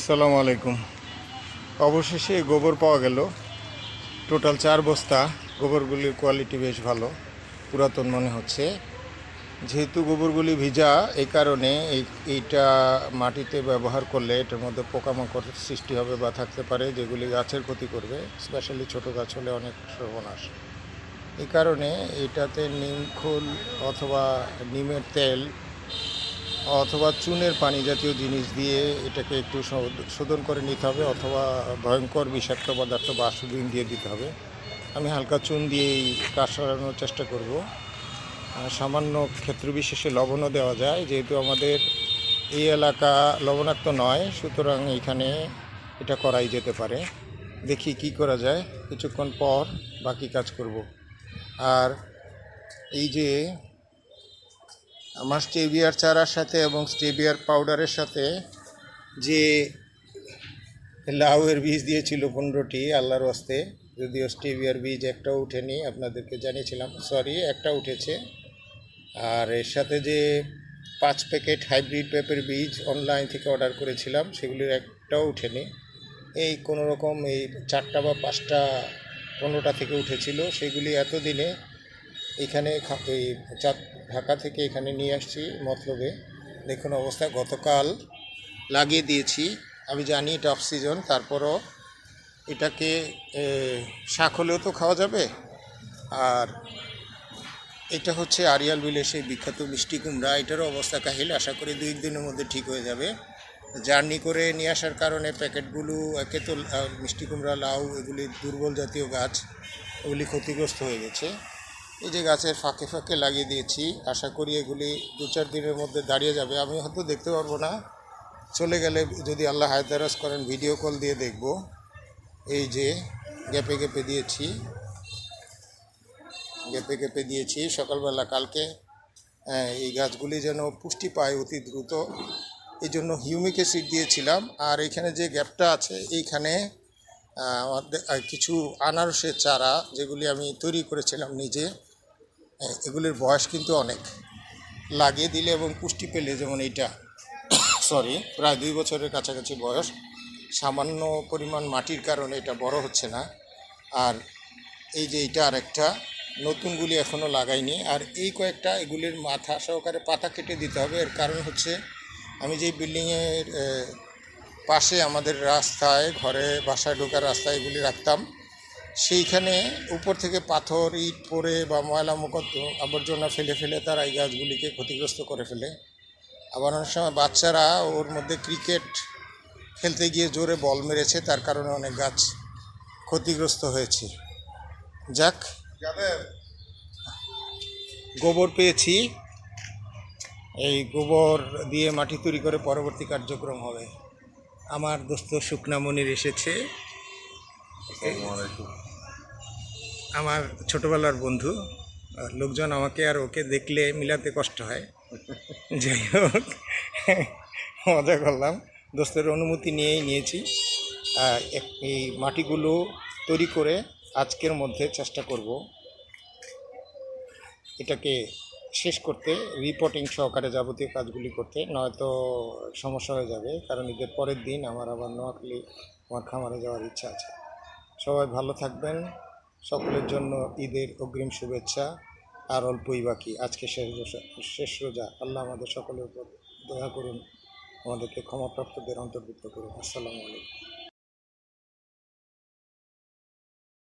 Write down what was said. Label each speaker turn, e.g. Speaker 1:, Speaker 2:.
Speaker 1: আসসালামু আলাইকুম। অবশেষে গোবর পাওয়া গেল, টোটাল 4 বস্তা। গোবরগুলির কোয়ালিটি বেশ ভালো, পুরাতন মনে হচ্ছে। যেহেতু গোবরগুলি ভিজা, এই কারণে এইটা মাটিতে ব্যবহার করলে এটার মধ্যে পোকামাকড় সৃষ্টি হবে বা থাকতে পারে, যেগুলি গাছের ক্ষতি করবে। স্পেশালি ছোটো গাছ হলে অনেক সর্বনাশ। এই কারণে এটাতে নিম খোল অথবা নিমের তেল অথবা চুনের পানি জাতীয় জিনিস দিয়ে এটাকে একটু শোধন করে নিতে হবে, অথবা ভয়ঙ্কর বিষাক্ত পদার্থ বা আশুদিন দিয়ে দিতে হবে। আমি হালকা চুন দিয়েই কাজ সারানোর চেষ্টা করব। সামান্য ক্ষেত্র বিশেষে লবণও দেওয়া যায়, যেহেতু আমাদের এই এলাকা লবণাক্ত নয়, সুতরাং এখানে এটা করাই যেতে পারে। দেখি কি করা যায়, কিছুক্ষণ পর বাকি কাজ করব। আর এই যে আমার স্টেভিয়ার চারার সাথে এবং স্টেভিয়ার পাউডারের সাথে যে লাউয়ের বীজ দিয়েছিল 15টি, আল্লাহর ওয়াস্তে, যদিও স্টেভিয়ার বীজ একটাও উঠেনি, আপনাদেরকে জানিয়েছিলাম, সরি একটা উঠেছে। আর এর সাথে যে 5 প্যাকেট হাইব্রিড পেঁপের বীজ অনলাইন থেকে অর্ডার করেছিলাম, সেগুলির একটাও উঠেনি। এই কোনো রকম এই 4টা বা 5টা 15টা থেকে উঠেছিল, সেগুলি এতদিনে এখানে এই ঢাকা থেকে এখানে নিয়ে আসছি মতলবে। দেখুন অবস্থা, গতকাল লাগিয়ে দিয়েছি। আমি জানি এটা অফ সিজন, তারপরও এটাকে শাক হলেও তো খাওয়া যাবে। আর এটা হচ্ছে আরিয়াল বিলের সেই বিখ্যাত মিষ্টি কুমড়া। এটারও অবস্থা কাহিল, আশা করি 2 দিনের মধ্যে ঠিক হয়ে যাবে। জার্নি করে নিয়ে আসার কারণে প্যাকেটগুলো, একে তো মিষ্টি কুমড়া, লাউ এগুলি দুর্বল জাতীয় গাছ, এগুলি ক্ষতিগ্রস্ত হয়ে গেছে। এই যে গাছের ফাঁকে ফাঁকে লাগিয়ে দিয়েছি, আশা করি এগুলি 2-4 দিনের মধ্যে দাঁড়িয়ে যাবে। আমি হয়তো দেখতে পারবো না, চলে গেলে যদি আল্লাহ হায়দারাজ করেন ভিডিও কল দিয়ে দেখব। এই যে গ্যাপে গ্যাপে দিয়েছি, গ্যাপে গ্যাপে দিয়েছি সকালবেলা কালকে। এই গাছগুলি যেন পুষ্টি পায় অতি দ্রুত, এই জন্য হিউমিক অ্যাসিড দিয়েছিলাম। আর এখানে যে গ্যাপটা আছে, এইখানে কিছু আনারসের চারা, যেগুলি আমি তৈরি করেছিলাম নিজে, এগুলির বয়স কিন্তু অনেক। লাগিয়ে দিলে এবং পুষ্টি পেলে, যেমন এইটা প্রায় 2 বছরের কাছাকাছি বয়স, সামান্য পরিমাণ মাটির কারণে এটা বড় হচ্ছে না। আর এই যে এইটা আরেকটা, নতুনগুলি এখনও লাগাইনি। আর এই কয়েকটা, এগুলির মাথা সহকারে পাতা কেটে দিতে হবে। এর কারণ হচ্ছে, আমি যেই বিল্ডিংয়ের পাশে আমাদের রাস্তায়, ঘরে বাসায় ঢোকার রাস্তায় এগুলি রাখতাম, সেইখানে উপর থেকে পাথর ইট পড়ে বা ময়লা আবর্জনা ফেলে ফেলে তারা এই গাছগুলিকে ক্ষতিগ্রস্ত করে ফেলে। আবার অনেক সময় বাচ্চারা ওর মধ্যে ক্রিকেট খেলতে গিয়ে জোরে বল মেরেছে, তার কারণে অনেক গাছ ক্ষতিগ্রস্ত হয়েছে। যাক, গোবর পেয়েছি, এই গোবর দিয়ে মাটি তৈরি করে পরবর্তী কার্যক্রম হবে। আমার দোস্ত শুকনা মনির এসেছে, আমার ছোটোবেলার বন্ধু। লোকজন আমাকে আর ওকে দেখলে মিলাতে কষ্ট হয়। যাই হোক, মজা করলাম, দোস্তের অনুমতি নিয়েই নিয়েছি। এই মাটিগুলো তৈরি করে আজকের মধ্যে চেষ্টা করব এটাকে শেষ করতে, রিপোর্টিং সহকারে যাবতীয় কাজগুলি করতে, নয়তো সমস্যা হয়ে যাবে। কারণ ঈদের পরের দিন আমার আবার নোয়াখালী আমার খামারে যাওয়ার ইচ্ছা আছে। সবাই ভালো থাকবেন, সকলের জন্য ঈদের অগ্রিম শুভেচ্ছা। আর অল্পই বাকি, আজকে শেষ রোজা। আল্লাহ আমাদের সকলের উপর দয়া করুন, আমাদেরকে ক্ষমাপ্রাপ্তদের অন্তর্ভুক্ত করুন। আসসালামু আলাইকুম।